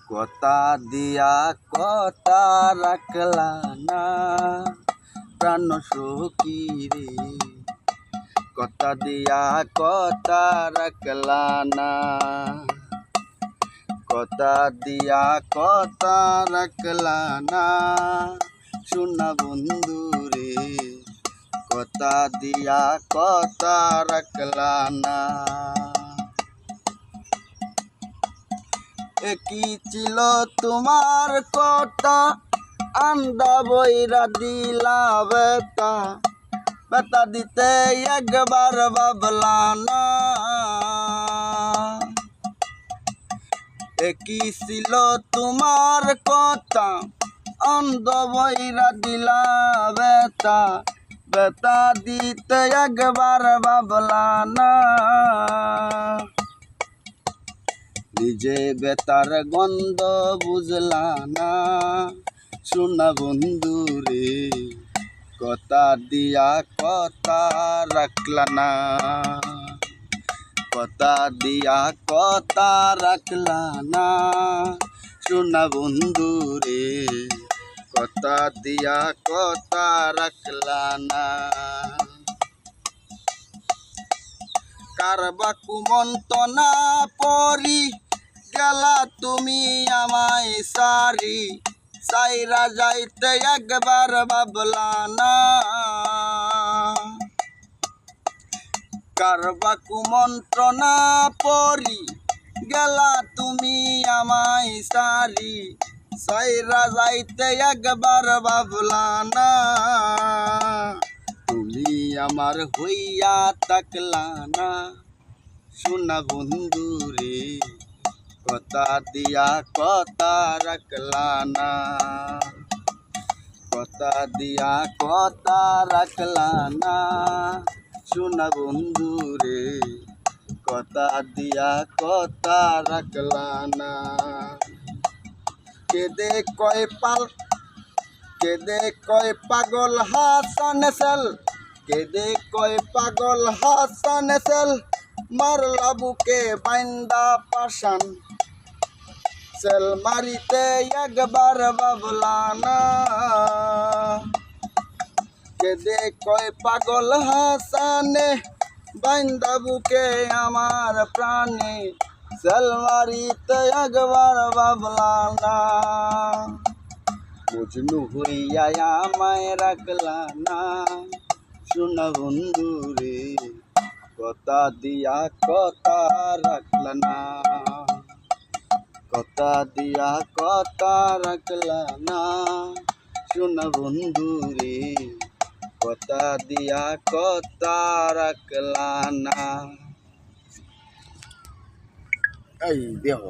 কথা দিয়া কথা রাখলা না প্রাণ সখী রে, কথা দিয়া কথা রাখলা না, কথা দিয়া কথা রাখলা না সোনা বন্ধু রে, কথা দিয়া কথা রাখলা না। কি ছিল তোমার কথা আন্ডা বইরা দিলা বেতা, বেতা দিতে একবার ভাবলা না। কি ছিল তোমার কথা অন্ধ বইরা দিলা বেতা, বেতা দিতে একবার ভাবলা না। নিজে বেতার গন্ধ বুঝলা না সোনা বন্ধু রে, কথা দিয়া কথা রাখলা না, কথা দিয়া কথা রাখলা না সোনা বন্ধু রে, কথা দিয়া কথা রাখলা না। কারবা কুমন্তনা পরি গেলা তুমি আমায় সারি, সাইরা যাইতে একবার ভাবলা না। কারবা কুমন্ত্রণা পরি গেলা তুমি আমায় সারি, সাইরা যাইতে একবার ভাবলা না। তুমি আমার হইয়া তাকলা না সোনা বন্ধু রে, কথা দিয়া কথা রাখলা না, কথা দিয়া কথা রাখলা না সোনা বন্ধু রে, কথা দিয়া কথা রাখলা না। কেদে কয় পাগল হাসান সেল, কেদে কয় পাগল হাসান সেল, মারলা বুকে বাইন্দা পাশান, সেল মারিতে একবার ভাবলা না। কেদে কয় পাগল হাসানে বাইন্দা বুকে আমার প্রাণে, সেল মারিতে একবার ভাবলা না। মজনু হইয়া আমায় রাখলা না সোনা বন্ধু রে, কথা দিয়া কথা রাখলা না, কথা দিয়া কথা রাখলা না সোনা বন্ধু রে, কথা দিয়া কথা রাখলা না। এই দেহ